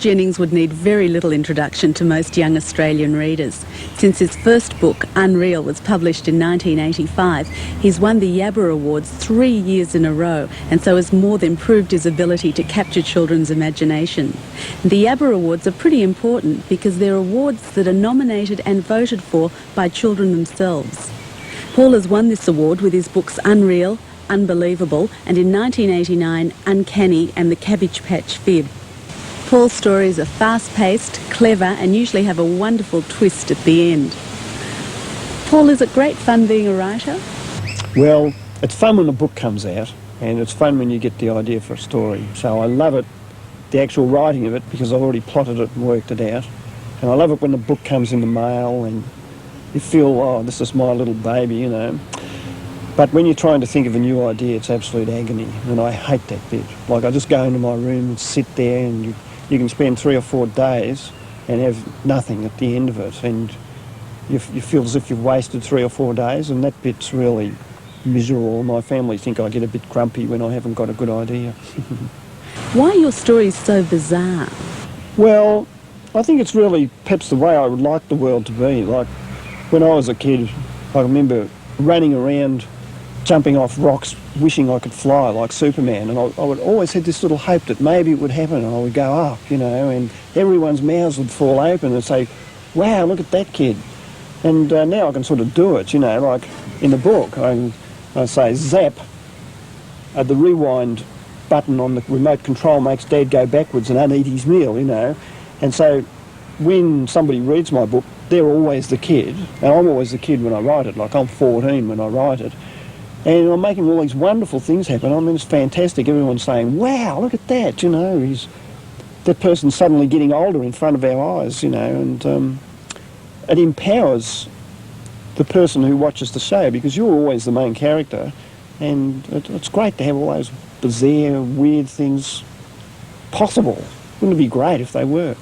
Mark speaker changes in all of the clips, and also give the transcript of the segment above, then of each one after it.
Speaker 1: Jennings would need very little introduction to most young Australian readers. Since his first book, Unreal, was published in 1985, he's won the Yabba Awards 3 years in a row, and so has more than proved his ability to capture children's imagination. The Yabba Awards are pretty important because they're awards that are nominated and voted for by children themselves. Paul has won this award with his books Unreal, Unbelievable, and in 1989, Uncanny and the Cabbage Patch Fib. Paul's stories are fast-paced, clever, and usually have a wonderful twist at the end. Paul, is it great fun being a writer?
Speaker 2: Well, it's fun when a book comes out, and it's fun when you get the idea for a story. So I love it, the actual writing of it, because I've already plotted it and worked it out. And I love it when the book comes in the mail and you feel, oh, this is my little baby, you know. But when you're trying to think of a new idea, it's absolute agony, and I hate that bit. Like, I just go into my room and sit there, and you can spend 3 or 4 days and have nothing at the end of it, and you feel as if you've wasted 3 or 4 days, and that bit's really miserable. My family think I get a bit grumpy when I haven't got a good idea.
Speaker 1: Why are your stories so bizarre?
Speaker 2: Well, I think it's really perhaps the way I would like the world to be. Like, when I was a kid, I remember running around, jumping off rocks, wishing I could fly like Superman, and I would always have this little hope that maybe it would happen, and I would go up, you know, and everyone's mouths would fall open and say, wow, look at that kid. And now I can sort of do it, you know, like in the book, I say, zap, the rewind button on the remote control makes Dad go backwards and uneat his meal, you know. And so when somebody reads my book, they're always the kid, and I'm always the kid when I write it, like I'm 14 when I write it. And I'm making all these wonderful things happen. I mean, it's fantastic. Everyone's saying, wow, look at that, you know. That person's suddenly getting older in front of our eyes, you know, and it empowers the person who watches the show, because you're always the main character, and it's great to have all those bizarre, weird things possible. Wouldn't it be great if they were?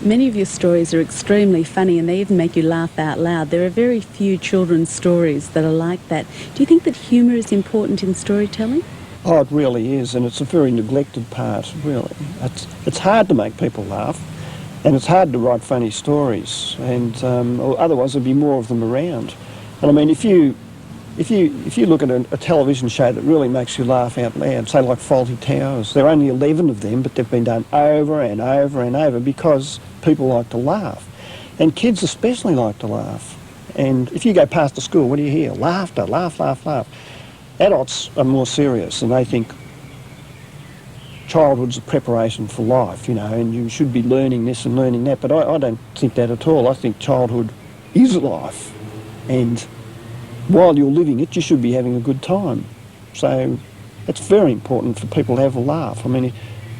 Speaker 1: Many of your stories are extremely funny, and they even make you laugh out loud. There are very few children's stories that are like that. Do you think that humour is important in storytelling?
Speaker 2: Oh, it really is, and it's a very neglected part, really. It's hard to make people laugh, and it's hard to write funny stories, and otherwise there'd be more of them around. And I mean, if you look at a television show that really makes you laugh out loud, say like Fawlty Towers, there are only 11 of them, but they've been done over and over and over because people like to laugh. And kids especially like to laugh. And if you go past the school, what do you hear? Laughter, laugh, laugh, laugh. Adults are more serious, and they think childhood's a preparation for life, you know, and you should be learning this and learning that. But I don't think that at all. I think childhood is life, and while you're living it, you should be having a good time. So it's very important for people to have a laugh. I mean,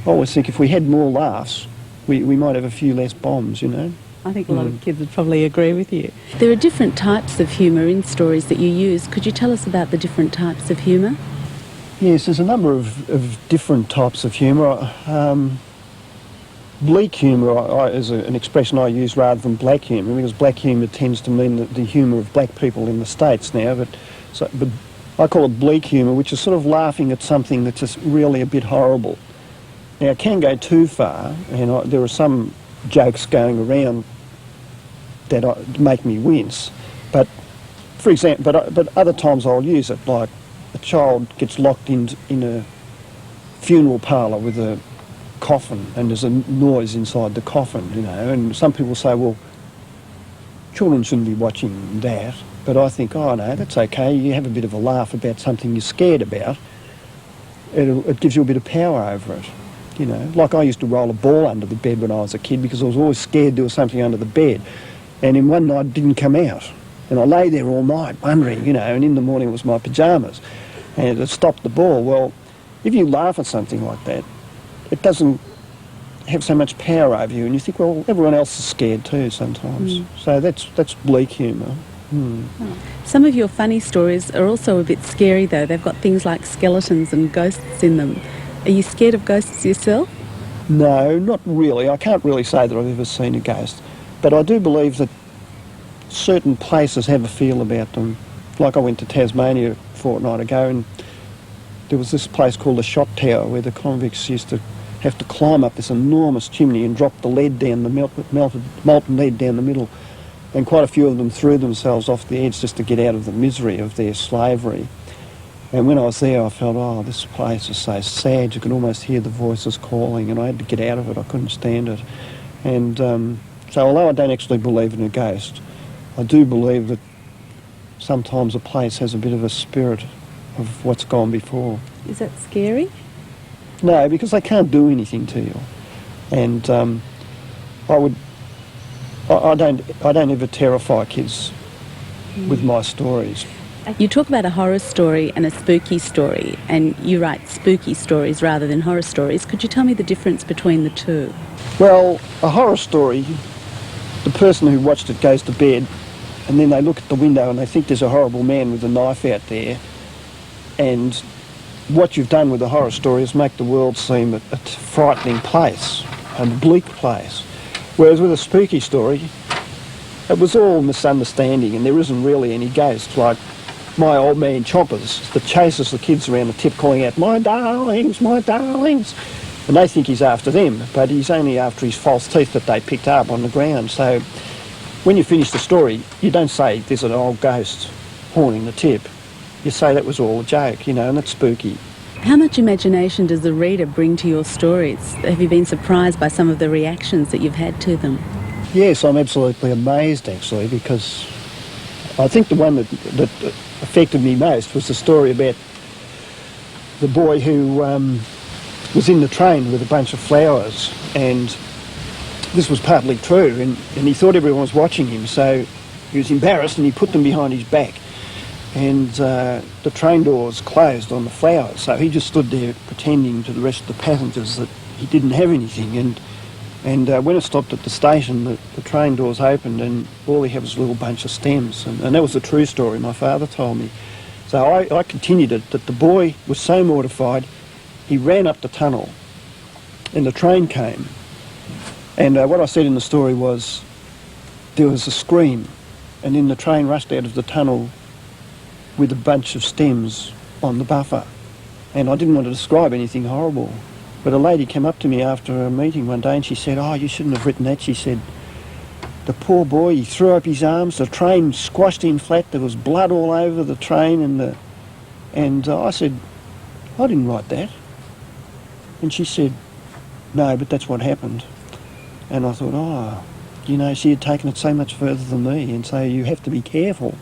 Speaker 2: I always think if we had more laughs, we might have a few less bombs, you know.
Speaker 1: I think a lot of kids would probably agree with you. There are different types of humour in stories that you use. Could you tell us about the different types of humour?
Speaker 2: Yes, there's a number of different types of humour. Bleak humour is an expression I use rather than black humour, because black humour tends to mean the humour of black people in the States now, but I call it bleak humour, which is sort of laughing at something that's just really a bit horrible. Now, it can go too far, and there are some jokes going around that make me wince, but for example, but other times I'll use it, like a child gets locked in a funeral parlour with a coffin, and there's a noise inside the coffin, you know, and some people say, well, children shouldn't be watching that, but I think, oh no, that's okay. You have a bit of a laugh about something you're scared about. It gives you a bit of power over it, you know. Like I used to roll a ball under the bed when I was a kid because I was always scared there was something under the bed, and in one night it didn't come out, and I lay there all night wondering, you know, and in the morning it was my pyjamas, and it stopped the ball. Well, if you laugh at something like that, it doesn't have so much power over you, and you think, well, everyone else is scared too sometimes. So that's bleak humour.
Speaker 1: Oh. Some of your funny stories are also a bit scary, though. They've got things like skeletons and ghosts in them. Are you scared of ghosts yourself?
Speaker 2: No, not really. I can't really say that I've ever seen a ghost, but I do believe that certain places have a feel about them. Like I went to Tasmania a fortnight ago, and there was this place called the Shot Tower where the convicts used to have to climb up this enormous chimney and drop the lead down, the molten lead down the middle. And quite a few of them threw themselves off the edge just to get out of the misery of their slavery. And when I was there, I felt, oh, this place is so sad. You could almost hear the voices calling, and I had to get out of it. I couldn't stand it. And so although I don't actually believe in a ghost, I do believe that sometimes a place has a bit of a spirit of what's gone before.
Speaker 1: Is that scary?
Speaker 2: No, because they can't do anything to you. And I don't ever terrify kids with my stories.
Speaker 1: You talk about a horror story and a spooky story, and you write spooky stories rather than horror stories. Could you tell me the difference between the two?
Speaker 2: Well, a horror story, the person who watched it goes to bed and then they look at the window and they think there's a horrible man with a knife out there, and what you've done with a horror story is make the world seem a frightening place, a bleak place. Whereas with a spooky story, it was all misunderstanding and there isn't really any ghosts, like my old man Chompers that chases the kids around the tip calling out, my darlings, my darlings. And they think he's after them, but he's only after his false teeth that they picked up on the ground. So when you finish the story, you don't say there's an old ghost haunting the tip. You say that was all a joke, you know, and that's spooky.
Speaker 1: How much imagination does the reader bring to your stories? Have you been surprised by some of the reactions that you've had to them?
Speaker 2: Yes, I'm absolutely amazed, actually, because I think the one that affected me most was the story about the boy who was in the train with a bunch of flowers, and this was partly true, and he thought everyone was watching him, so he was embarrassed and he put them behind his back. And the train doors closed on the flowers, so he just stood there pretending to the rest of the passengers that he didn't have anything. And when it stopped at the station, the train doors opened and all he had was a little bunch of stems. And that was a true story my father told me. So I continued it, that the boy was so mortified, he ran up the tunnel and the train came. And what I said in the story was, there was a scream, and then the train rushed out of the tunnel with a bunch of stems on the buffer. And I didn't want to describe anything horrible. But a lady came up to me after a meeting one day and she said, oh, you shouldn't have written that. She said, the poor boy, he threw up his arms, the train squashed him flat, there was blood all over the train, and I said, I didn't write that. And she said, no, but that's what happened. And I thought, oh, you know, she had taken it so much further than me, and so you have to be careful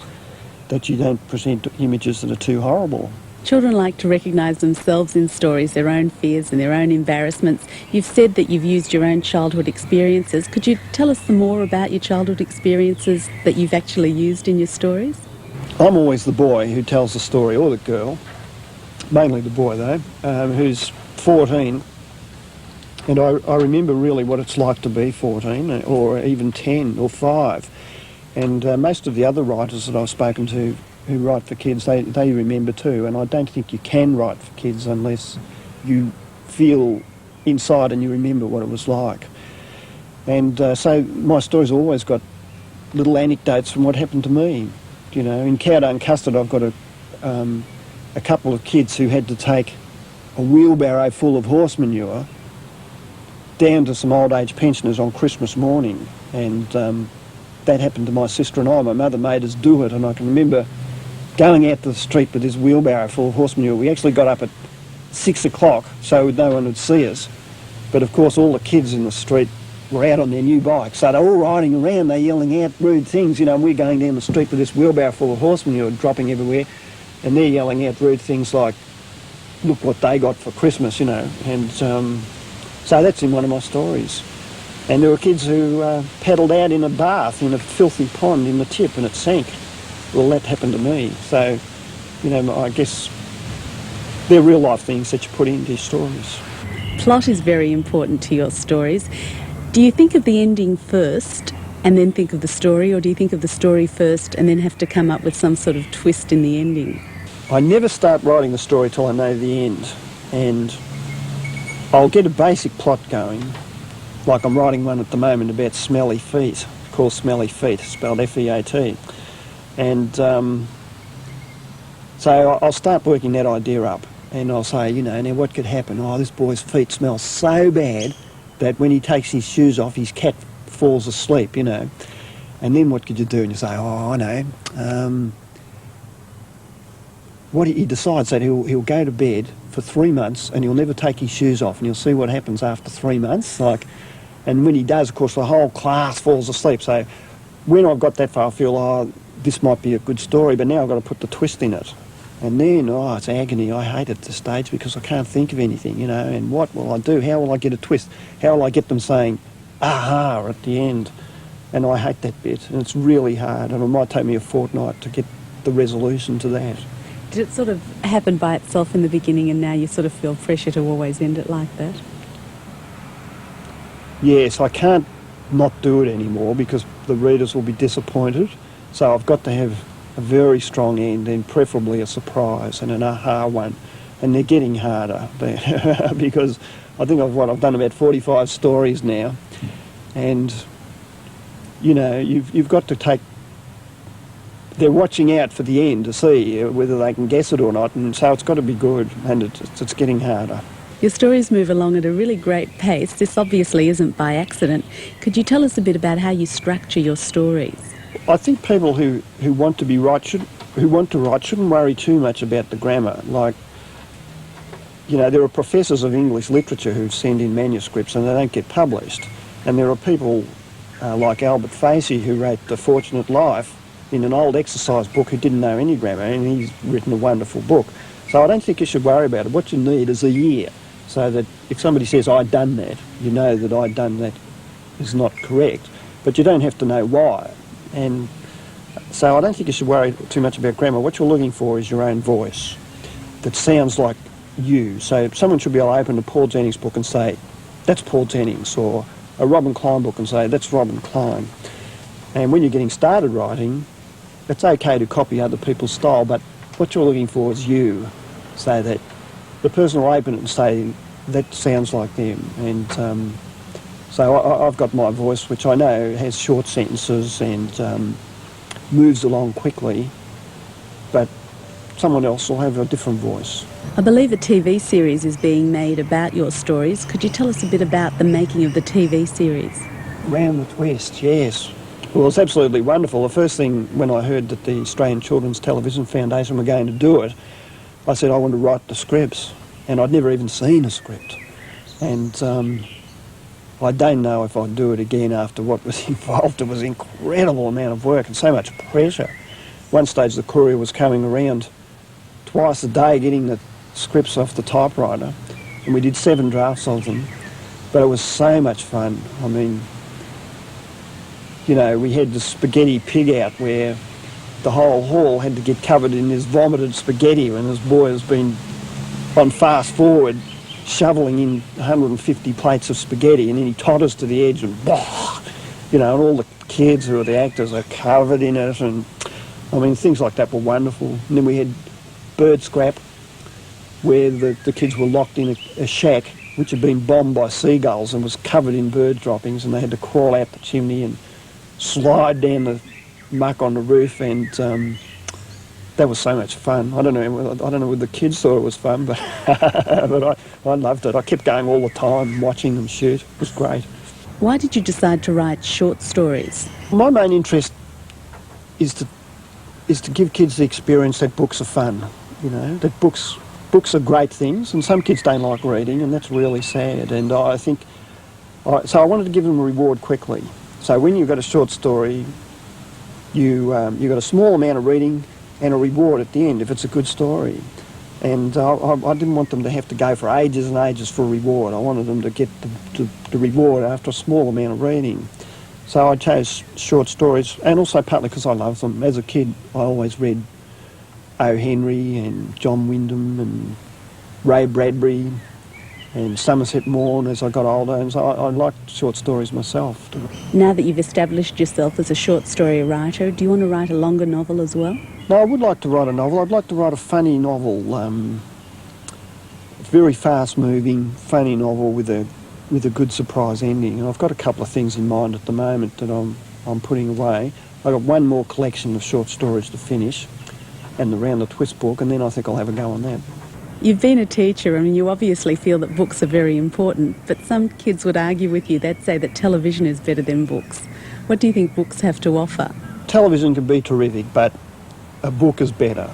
Speaker 2: that you don't present images that are too horrible.
Speaker 1: Children like to recognise themselves in stories, their own fears and their own embarrassments. You've said that you've used your own childhood experiences. Could you tell us some more about your childhood experiences that you've actually used in your stories?
Speaker 2: I'm always the boy who tells the story, or the girl, mainly the boy though, who's 14. And I remember really what it's like to be 14 or even 10 or 5. And most of the other writers that I've spoken to who write for kids, they remember too. And I don't think you can write for kids unless you feel inside and you remember what it was like. And so my story's always got little anecdotes from what happened to me. You know, in Cowdale and Custard I've got a couple of kids who had to take a wheelbarrow full of horse manure down to some old age pensioners on Christmas morning, and that happened to my sister and I. My mother made us do it, and I can remember going out to the street with this wheelbarrow full of horse manure. We actually got up at 6 o'clock so no one would see us, but of course all the kids in the street were out on their new bikes, so they're all riding around, they're yelling out rude things, you know, and we're going down the street with this wheelbarrow full of horse manure dropping everywhere, and they're yelling out rude things like, look what they got for Christmas, you know. And so that's in one of my stories. And there were kids who paddled out in a bath in a filthy pond in the tip and it sank. Well, that happened to me. So, you know, I guess they're real life things that you put into your stories.
Speaker 1: Plot is very important to your stories. Do you think of the ending first and then think of the story, or do you think of the story first and then have to come up with some sort of twist in the ending?
Speaker 2: I never start writing the story till I know the end, and I'll get a basic plot going, like I'm writing one at the moment about smelly feet, called Smelly Feet, spelled F-E-A-T. And so I'll start working that idea up, And I'll say, you know, now what could happen? Oh, this boy's feet smell so bad that when he takes his shoes off, his cat falls asleep, you know. And then what could you do? And you say, oh, I know. What he decides that he'll go to bed for 3 months and he'll never take his shoes off, and you'll see what happens after 3 months. And when he does, of course, the whole class falls asleep. So when I've got that far, I feel, oh, this might be a good story, but now I've got to put the twist in it. And then, oh, it's agony. I hate it at this stage because I can't think of anything, you know. And what will I do? How will I get a twist? How will I get them saying, aha, at the end? And I hate that bit, and it's really hard, and it might take me a fortnight to get the resolution to that.
Speaker 1: Did it sort of happen by itself in the beginning and now you sort of feel pressure to always end it like that?
Speaker 2: Yes, I can't not do it anymore because the readers will be disappointed. So I've got to have a very strong end and preferably a surprise and an aha one. And they're getting harder because I think I've done about 45 stories now. And, you know, you've got to take... They're watching out for the end to see whether they can guess it or not, and so it's got to be good, and it's getting harder.
Speaker 1: Your stories move along at a really great pace. This obviously isn't by accident. Could you tell us a bit about how you structure your stories?
Speaker 2: I think people who want to write shouldn't worry too much about the grammar. Like, you know, there are professors of English literature who send in manuscripts and they don't get published, and there are people like Albert Facey who wrote The Fortunate Life in an old exercise book who didn't know any grammar, and he's written a wonderful book. So I don't think you should worry about it. What you need is a year, so that if somebody says, I've done that, you know that I've done that is not correct, but you don't have to know why. And so I don't think you should worry too much about grammar. What you're looking for is your own voice that sounds like you. So someone should be able to open a Paul Jennings book and say, that's Paul Jennings, or a Robin Klein book and say, that's Robin Klein. And when you're getting started writing, it's okay to copy other people's style, but what you're looking for is you, so that the person will open it and say, that sounds like them. And so I've got my voice, which I know has short sentences and moves along quickly, but someone else will have a different voice.
Speaker 1: I believe a TV series is being made about your stories. Could you tell us a bit about the making of the TV series?
Speaker 2: Round the Twist, yes. Well, it's absolutely wonderful. The first thing when I heard that the Australian Children's Television Foundation were going to do it, I said I want to write the scripts, and I'd never even seen a script. And I don't know if I'd do it again after what was involved. It was an incredible amount of work and so much pressure. One stage the courier was coming around twice a day getting the scripts off the typewriter, and we did 7 drafts of them, but it was so much fun. I mean, you know, we had the spaghetti pig out where the whole hall had to get covered in this vomited spaghetti, and this boy has been on fast forward shoveling in 150 plates of spaghetti, and then he totters to the edge and you know, and all the kids who are the actors are covered in it, and I mean, things like that were wonderful. And then we had bird scrap where the kids were locked in a shack which had been bombed by seagulls and was covered in bird droppings, and they had to crawl out the chimney and slide down the muck on the roof, and that was so much fun. I don't know whether the kids thought it was fun, but but I loved it. I kept going all the time, watching them shoot. It was great.
Speaker 1: Why did you decide to write short stories?
Speaker 2: My main interest is to give kids the experience that books are fun. You know, that books are great things, and some kids don't like reading, and that's really sad. And I think so I wanted to give them a reward quickly. So when you've got a short story, you've got a small amount of reading and a reward at the end if it's a good story. And I didn't want them to have to go for ages and ages for a reward. I wanted them to get the reward after a small amount of reading. So I chose short stories, and also partly because I love them. As a kid, I always read O. Henry and John Wyndham and Ray Bradbury and Somerset Maugham as I got older, and so I liked short stories myself.
Speaker 1: Now that you've established yourself as a short story writer, do you want to write a longer novel as well?
Speaker 2: No, I would like to write a novel. I'd like to write a funny novel, very fast-moving, funny novel with a good surprise ending. And I've got a couple of things in mind at the moment that I'm putting away. I've got one more collection of short stories to finish, and the Round the Twist book, and then I think I'll have a go on that.
Speaker 1: You've been a teacher, and you obviously feel that books are very important, but some kids would argue with you. They'd say that television is better than books. What do you think books have to offer?
Speaker 2: Television can be terrific, but a book is better.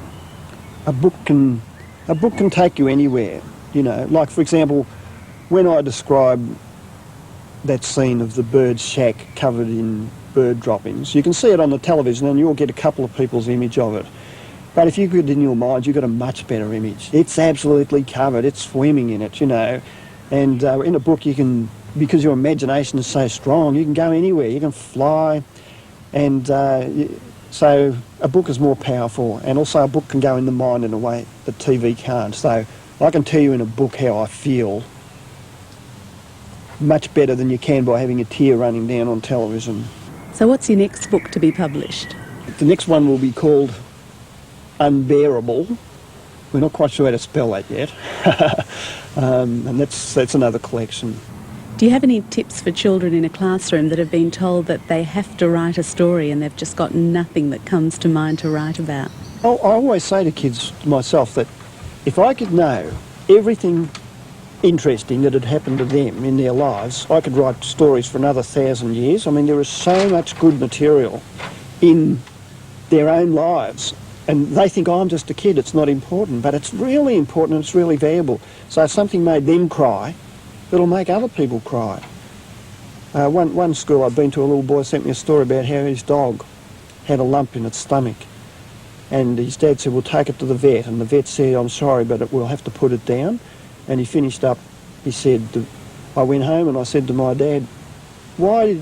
Speaker 2: A book can take you anywhere, you know. Like, for example, when I describe that scene of the bird shack covered in bird droppings, you can see it on the television and you'll get a couple of people's image of it. But if you get it in your mind, you've got a much better image. It's absolutely covered, it's swimming in it, you know. And in a book you can, because your imagination is so strong, you can go anywhere, you can fly. And so a book is more powerful, and also a book can go in the mind in a way that TV can't. So I can tell you in a book how I feel much better than you can by having a tear running down on television.
Speaker 1: So what's your next book to be published?
Speaker 2: The next one will be called Unbearable. We're not quite sure how to spell that yet. And that's another collection.
Speaker 1: Do you have any tips for children in a classroom that have been told that they have to write a story and they've just got nothing that comes to mind to write about?
Speaker 2: I always say to kids myself that if I could know everything interesting that had happened to them in their lives, I could write stories for another 1,000 years. I mean, there is so much good material in their own lives. And they think, oh, I'm just a kid, it's not important. But it's really important and it's really valuable. So if something made them cry, it'll make other people cry. One school I'd been to, a little boy sent me a story about how his dog had a lump in its stomach. And his dad said, we'll take it to the vet. And the vet said, I'm sorry, but we'll have to put it down. And he finished up, he said, I went home and I said to my dad, why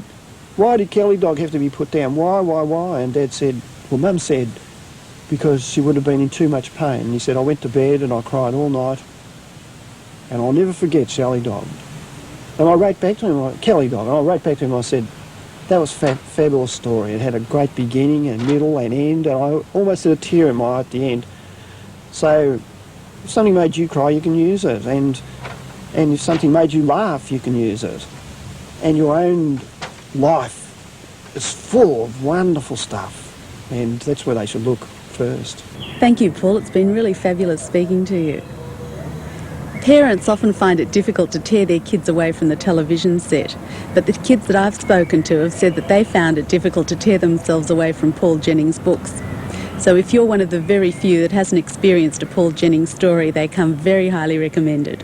Speaker 2: did Kelly dog have to be put down? Why? And Dad said, well, Mum said, because she would have been in too much pain. And he said, I went to bed and I cried all night, and I'll never forget Sally Dog. And I wrote back to him, Kelly Dog, and I wrote back to him, I said, that was a fabulous story. It had a great beginning and middle and end, and I almost had a tear in my eye at the end. So if something made you cry, you can use it, and if something made you laugh, you can use it. And your own life is full of wonderful stuff, and that's where they should look first.
Speaker 1: Thank you, Paul. It's been really fabulous speaking to you. Parents often find it difficult to tear their kids away from the television set, but the kids that I've spoken to have said that they found it difficult to tear themselves away from Paul Jennings' books. So if you're one of the very few that hasn't experienced a Paul Jennings story, they come very highly recommended.